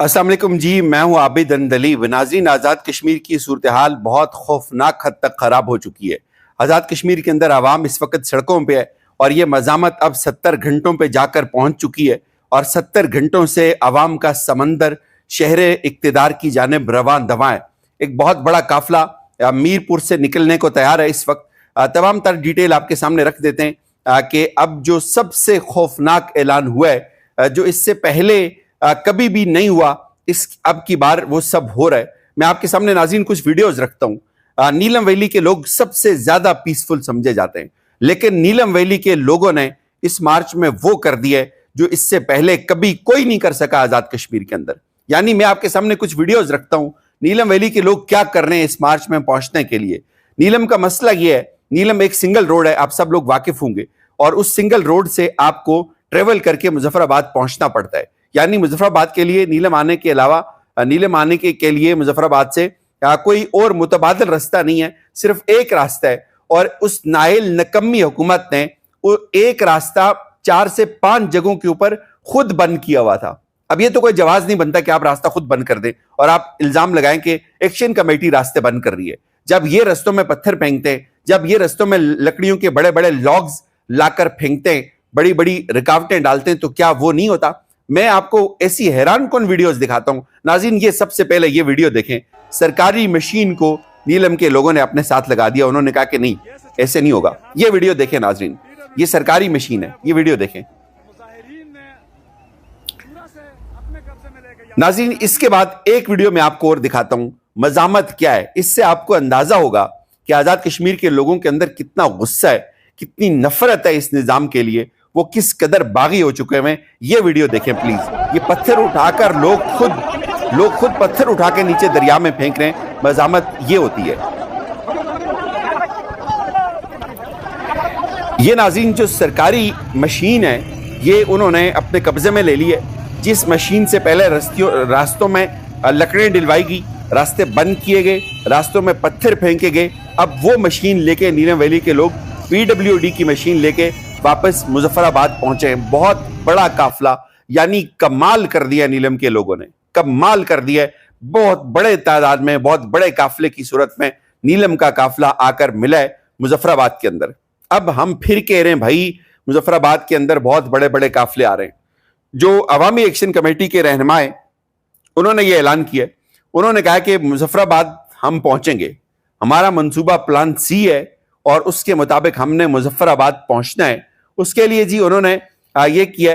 अस्सलाम वालेकुम जी, मैं हूं आबिद अंदलीब। नाज़रीन, आज़ाद कश्मीर की सूरत-ए-हाल बहुत खौफनाक हद तक ख़राब हो चुकी है। आज़ाद कश्मीर के अंदर आवाम इस वक्त सड़कों पे है और ये मज़ामत अब 70 घंटों पे जाकर पहुंच चुकी है और 70 घंटों से आवाम का समंदर शहर इक़्तिदार की जानिब रवां दवां है। एक बहुत बड़ा काफ़िला मीरपुर से निकलने को तैयार है इस वक्त। तमाम तर डिटेल आपके सामने रख देते हैं कि अब जो सबसे खौफनाक ऐलान हुआ है, जो इससे पहले कभी भी नहीं हुआ, इस अब की बार वो सब हो रहा है। मैं आपके सामने नाज़रीन कुछ वीडियोस रखता हूं। नीलम वैली के लोग सबसे ज्यादा पीसफुल समझे जाते हैं, लेकिन नीलम वैली के लोगों ने इस मार्च में वो कर दिया जो इससे पहले कभी कोई नहीं कर सका आजाद कश्मीर के अंदर। यानी मैं आपके सामने कुछ वीडियोस रखता हूं, नीलम वैली के लोग क्या कर रहे हैं इस मार्च में पहुंचने के लिए। नीलम का मसला यह है, नीलम एक सिंगल रोड है, आप सब लोग वाकिफ होंगे, और उस सिंगल रोड से आपको ट्रेवल करके मुजफ्फराबाद पहुंचना पड़ता है। यानी मुजफ्फराबाद के लिए नीलम आने के अलावा नीलम आने के लिए मुजफ्फराबाद से कोई और मुतबादिल रास्ता नहीं है, सिर्फ एक रास्ता है। और उस नाइल नकम्मी हुकूमत ने वो एक रास्ता 4 से 5 जगहों के ऊपर खुद बंद किया हुआ था। अब ये तो कोई जवाज नहीं बनता कि आप रास्ता खुद बंद कर दें और आप इल्जाम लगाएं कि एक्शन कमेटी रास्ते बंद कर रही है। जब ये रस्तों में पत्थर फेंकते हैं, जब ये रस्तों में लकड़ियों के बड़े बड़े लॉग्स लाकर फेंकते हैं, बड़ी बड़ी रुकावटें डालते हैं, तो क्या वो नहीं होता? मैं आपको ऐसी हैरान कौन वीडियोस दिखाता हूं। नाज़रीन, ये सबसे पहले ये वीडियो देखें। सरकारी मशीन को नीलम के लोगों ने अपने साथ लगा दिया, उन्होंने कहा कि नहीं, ऐसे नहीं होगा। ये वीडियो देखें नाज़रीन, ये सरकारी मशीन है, ये वीडियो देखें नाज़रीन। इसके बाद एक वीडियो मैं आपको और दिखाता हूं, मज़ामत क्या है। इससे आपको अंदाजा होगा कि आजाद कश्मीर के लोगों के अंदर कितना गुस्सा है, कितनी नफरत है इस निजाम के लिए, वो किस कदर बागी हो चुके हैं। ये वीडियो देखें प्लीज। ये पत्थर उठाकर लोग खुद पत्थर उठा के नीचे दरिया में फेंक रहे हैं। मज़ामत ये होती है। ये नाज़रीन जो सरकारी मशीन है, ये उन्होंने अपने कब्जे में ले ली है। जिस मशीन से पहले रास्तों में लकड़ें डलवाई गई, रास्ते बंद किए गए, रास्तों में पत्थर फेंके गए, अब वो मशीन लेके नीलम वैली के लोग PWD की मशीन लेके वापस मुजफ्फराबाद पहुंचे हैं। बहुत बड़ा काफिला, यानी कमाल कर दिया नीलम के लोगों ने, कमाल कर दिया। बहुत बड़े तादाद में, बहुत बड़े काफिले की सूरत में नीलम का काफिला आकर मिला है मुजफ्फराबाद के अंदर। अब हम फिर कह रहे हैं भाई, मुजफ्फराबाद के अंदर बहुत बड़े बड़े काफिले आ रहे हैं। जो अवामी एक्शन कमेटी के रहनुमाए, उन्होंने ये ऐलान किया, उन्होंने कहा कि मुजफ्फराबाद हम पहुंचेंगे, हमारा मंसूबा प्लान C है और उसके मुताबिक हमने मुजफ्फराबाद पहुंचना है। उसके लिए जी उन्होंने ये किया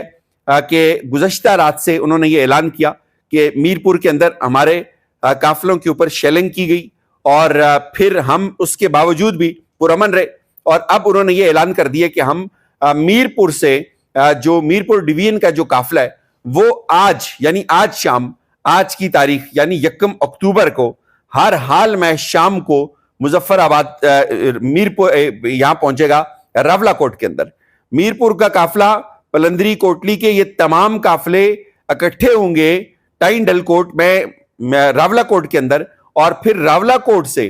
कि गुज़श्ता रात से उन्होंने ये ऐलान किया कि मीरपुर के अंदर हमारे काफिलों के ऊपर शेलिंग की गई और फिर हम उसके बावजूद भी पुरअमन रहे। और अब उन्होंने ये ऐलान कर दिया कि हम मीरपुर से जो मीरपुर डिवीजन का जो काफिला है, वो आज यानी आज शाम, आज की तारीख यानी 1 अक्टूबर को हर हाल में शाम को मुजफ्फराबाद मीरपुर यहां पहुंचेगा रावला कोट के अंदर। मीरपुर का काफिला, पलंदरी, कोटली के ये तमाम काफिले इकट्ठे होंगे टाइन डल कोट में रावला कोट के अंदर, और फिर रावला कोट से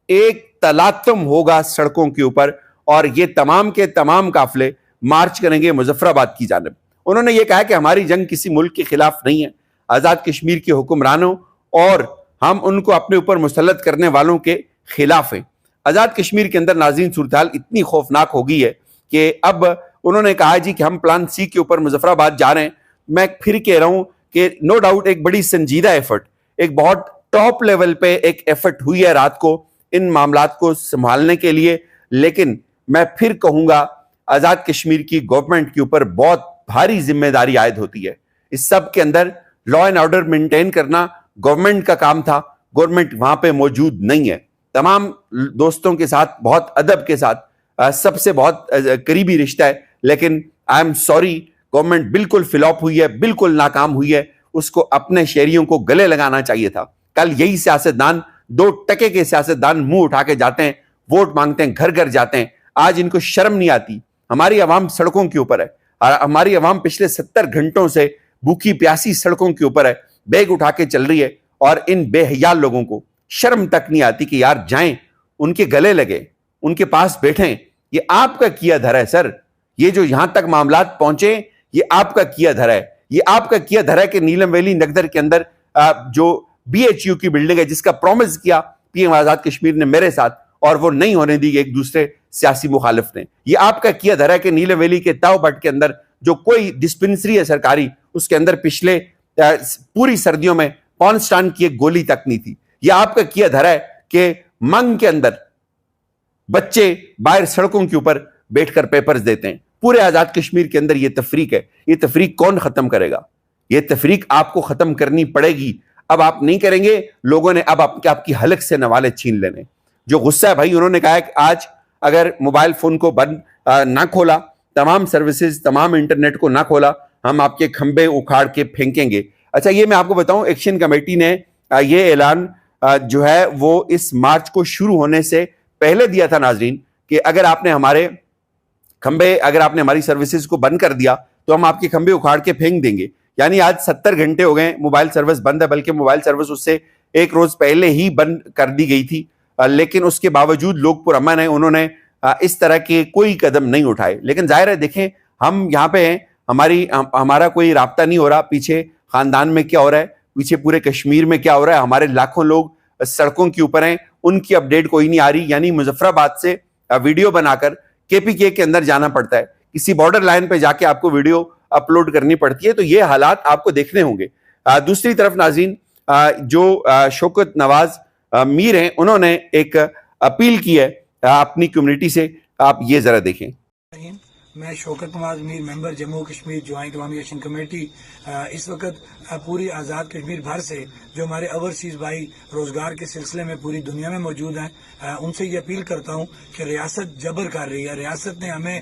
एक तलातम होगा सड़कों के ऊपर और ये तमाम के तमाम काफिले मार्च करेंगे मुजफ्फराबाद की जानिब। उन्होंने ये कहा कि हमारी जंग किसी मुल्क के खिलाफ नहीं है, आजाद कश्मीर के हुक्मरानों और हम उनको अपने ऊपर मुसल्लत करने वालों के खिलाफ है। आजाद कश्मीर के अंदर नाज़रीन सूरत-ए-हाल इतनी खौफनाक हो गई है कि अब उन्होंने कहा जी कि हम प्लान C के ऊपर मुजफ्फराबाद जा रहे हैं। मैं फिर कह रहा हूं कि नो डाउट एक बड़ी संजीदा एफर्ट, एक बहुत टॉप लेवल पे एक एफर्ट हुई है रात को इन मामलात को संभालने के लिए, लेकिन मैं फिर कहूंगा आजाद कश्मीर की गवर्नमेंट के ऊपर बहुत भारी जिम्मेदारी आयद होती है। इस सब के अंदर लॉ एंड ऑर्डर मेंटेन करना गवर्नमेंट का काम था, गवर्नमेंट वहां पे मौजूद नहीं है। तमाम दोस्तों के साथ बहुत अदब के साथ सबसे बहुत करीबी रिश्ता है, लेकिन आई एम सॉरी, गवर्नमेंट बिल्कुल फ्लॉप हुई है, बिल्कुल नाकाम हुई है। उसको अपने शहरियों को गले लगाना चाहिए था। कल यही सियासतदान, 2 टके के सियासतदान मुंह उठा के जाते हैं, वोट मांगते हैं, घर घर जाते हैं। आज इनको शर्म नहीं आती। हमारी आवाम सड़कों के ऊपर है और हमारी आवाम पिछले 70 घंटों से भूखी प्यासी सड़कों के ऊपर है, बैग उठा के चल रही है, और इन बेहया लोगों को शर्म तक नहीं आती कि यार जाएं, उनके गले लगे, उनके पास बैठें। ये आपका किया धरा है सर, ये जो यहां तक मामलात पहुंचे, ये आपका किया धरा है। ये आपका किया धरा है कि नीलम वैली नगदर के अंदर جو BHU کی بلڈنگ ہے جس کا پرومس کیا PM آزاد کشمیر نے میرے ساتھ, اور وہ نہیں ہونے دی ایک دوسرے سیاسی مخالف نے. یہ آپ کا کیا دھرا ہے کہ نیلم ویلی کے تاؤ بٹ کے اندر جو کوئی ڈسپنسری ہے سرکاری, اس کے اندر پچھلے پوری سردیوں میں پونسٹان کی ایک گولی تک نہیں تھی. یہ آپ کا کیا دھرا ہے کہ منگ کے اندر بچے باہر سڑکوں کے اوپر بیٹھ کر پیپرز دیتے ہیں. پورے آزاد کشمیر کے اندر یہ تفریق ہے. یہ تفریق کون ختم کرے گا؟ یہ تفریق آپ کو ختم کرنی پڑے گی. اب آپ نہیں کریں گے, لوگوں نے اب آپ کی حلق سے نوالے چھین لینے. جو غصہ ہے بھائی, انہوں نے کہا ہے کہ آج اگر موبائل فون کو بند نہ کھولا, تمام سروسز, تمام انٹرنیٹ کو نہ کھولا, ہم آپ کے کھمبے اکھاڑ کے پھینکیں گے. اچھا, یہ میں آپ کو بتاؤں, ایکشن کمیٹی نے یہ اعلان جو ہے وہ اس مارچ کو شروع ہونے سے پہلے دیا تھا ناظرین, کہ اگر آپ نے ہمارے کھمبے, اگر آپ نے ہماری سروسز کو بند کر دیا تو ہم آپ کے کھمبے اکھاڑ کے پھینک دیں گے. یعنی آج 70 گھنٹے ہو گئے موبائل سروس بند ہے, بلکہ موبائل سروس اس سے ایک روز پہلے ہی بند کر دی گئی تھی, لیکن اس کے باوجود لوگ پرامن ہیں, انہوں نے اس طرح کے کوئی قدم نہیں اٹھائے. لیکن ظاہر ہے, دیکھیں ہم یہاں پہ ہیں, ہمارا کوئی رابطہ نہیں ہو رہا, پیچھے خاندان میں کیا ہو رہا ہے, پیچھے پورے کشمیر میں کیا ہو رہا ہے, ہمارے لاکھوں لوگ سڑکوں کے اوپر ہیں, ان کی اپڈیٹ کوئی نہیں آ رہی. یعنی مظفر آباد سے ویڈیو بنا کر KPK کے اندر جانا پڑتا ہے, کسی بارڈر لائن پہ جا کے آپ کو ویڈیو اپلوڈ کرنی پڑتی ہے. تو یہ حالات آپ کو دیکھنے ہوں گے. دوسری طرف ناظرین, جو شوکت نواز میر ہیں, انہوں نے ایک اپیل کی ہے اپنی کمیونٹی سے, آپ یہ ذرا دیکھیں. میں شوکت نواز میر, ممبر جموں کشمیر جوائنٹ عوامی ایکشن کمیٹی. اس وقت پوری آزاد کشمیر بھر سے جو ہمارے اوورسیز بھائی روزگار کے سلسلے میں پوری دنیا میں موجود ہیں, ان سے یہ اپیل کرتا ہوں کہ ریاست جبر کر رہی ہے. ریاست نے ہمیں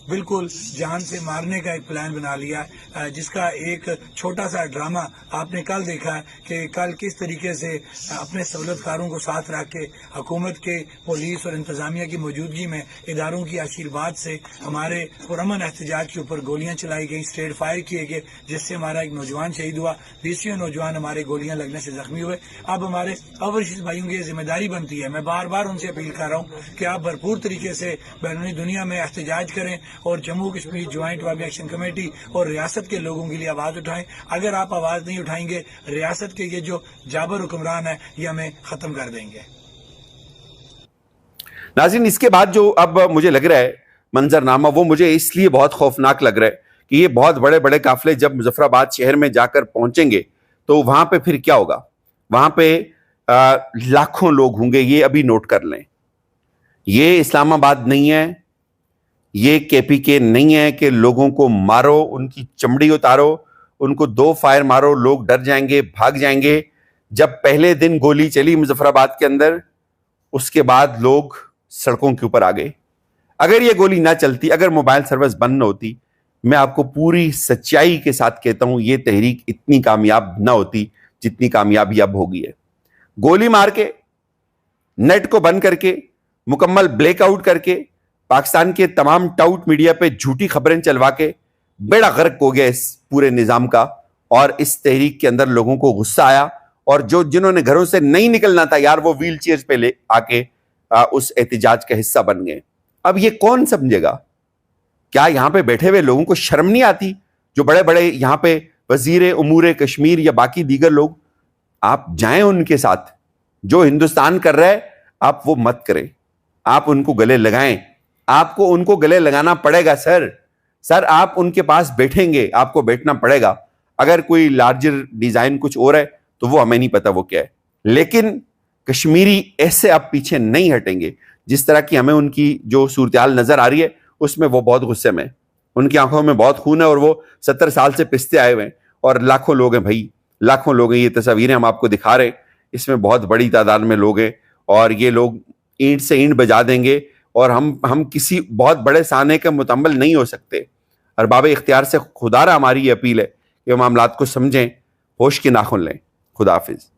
بالکل جان سے مارنے کا ایک پلان بنا لیا ہے, جس کا ایک چھوٹا سا ڈرامہ آپ نے کل دیکھا ہے کہ کل کس طریقے سے اپنے سہولت کاروں کو ساتھ رکھ کے حکومت کے پولیس اور انتظامیہ کی موجودگی میں اداروں کی آشیرواد سے ہمارے پرامن احتجاج کے اوپر گولیاں چلائی گئیں, اسٹریٹ فائر کیے گئے, جس سے ہمارا ایک نوجوان شہید ہوا, 20 نوجوان ہمارے گولیاں لگنے سے زخمی ہوئے. اب ہمارے اوورسیز بھائیوں کی یہ ذمہ داری بنتی ہے, میں بار بار ان سے اپیل کر رہا ہوں کہ آپ بھرپور طریقے سے بیرونی دنیا میں احتجاج کریں اور جموں کشمیر جوائنٹ عوامی ایکشن کمیٹی اور ریاست کے لوگوں کے لیے آواز اٹھائیں. اگر آپ آواز نہیں اٹھائیں گے, ریاست کے یہ جو جابر حکمران ہے یہ ہمیں ختم کر دیں گے. ناظرین, اس کے بعد جو اب مجھے لگ رہا ہے منظرنامہ, وہ مجھے اس لیے بہت خوفناک لگ رہا ہے کہ یہ بہت بڑے بڑے قافلے جب مظفر آباد شہر میں جا کر پہنچیں گے تو وہاں پہ پھر کیا ہوگا. وہاں پہ لاکھوں لوگ ہوں گے. یہ ابھی نوٹ کر لیں, یہ اسلام آباد نہیں ہے, یہ KPK نہیں ہے کہ لوگوں کو مارو, ان کی چمڑی اتارو, ان کو 2 فائر مارو, لوگ ڈر جائیں گے, بھاگ جائیں گے. جب پہلے دن گولی چلی مظفر آباد کے اندر, اس کے بعد لوگ سڑکوں کے اوپر آ گئے. اگر یہ گولی نہ چلتی, اگر موبائل سروس بند نہ ہوتی, میں آپ کو پوری سچائی کے ساتھ کہتا ہوں یہ تحریک اتنی کامیاب نہ ہوتی جتنی کامیابی اب ہو گئی ہے. گولی مار کے, نیٹ کو بند کر کے, مکمل بلیک آؤٹ کر کے, پاکستان کے تمام ٹاؤٹ میڈیا پہ جھوٹی خبریں چلوا کے بیڑا غرق ہو گیا اس پورے نظام کا. اور اس تحریک کے اندر لوگوں کو غصہ آیا, اور جنہوں نے گھروں سے نہیں نکلنا تھا یار, وہ ویل چیئر پہ لے آ کے اس احتجاج کا حصہ بن گئے. اب یہ کون سمجھے گا؟ کیا یہاں پہ بیٹھے ہوئے لوگوں کو شرم نہیں آتی؟ جو بڑے بڑے یہاں پہ وزیر امور کشمیر یا باقی دیگر لوگ, آپ جائیں ان کے ساتھ. جو ہندوستان کر رہا ہے آپ وہ مت کریں, آپ ان کو گلے لگائیں. آپ کو ان کو گلے لگانا پڑے گا سر, آپ ان کے پاس بیٹھیں گے, آپ کو بیٹھنا پڑے گا. اگر کوئی لارجر ڈیزائن کچھ اور ہے تو وہ ہمیں نہیں پتا وہ کیا ہے, لیکن کشمیری ایسے آپ پیچھے نہیں ہٹیں گے. جس طرح کی ہمیں ان کی جو صورتحال نظر آ رہی ہے اس میں وہ بہت غصے میں, ان کی آنکھوں میں بہت خون ہے, اور وہ 70 سال سے پستے آئے ہوئے ہیں, اور لاکھوں لوگ ہیں بھائی, لاکھوں لوگ ہیں. یہ تصاویریں ہم آپ کو دکھا رہے ہیں, اس میں بہت بڑی تعداد میں لوگ ہیں, اور یہ لوگ اینٹ سے اینٹ بجا دیں گے, اور ہم کسی بہت بڑے سانے کا متحمل نہیں ہو سکتے. ارباب اختیار سے خدا را ہماری یہ اپیل ہے کہ معاملات کو سمجھیں, ہوش کے ناخن لیں. خدا حافظ.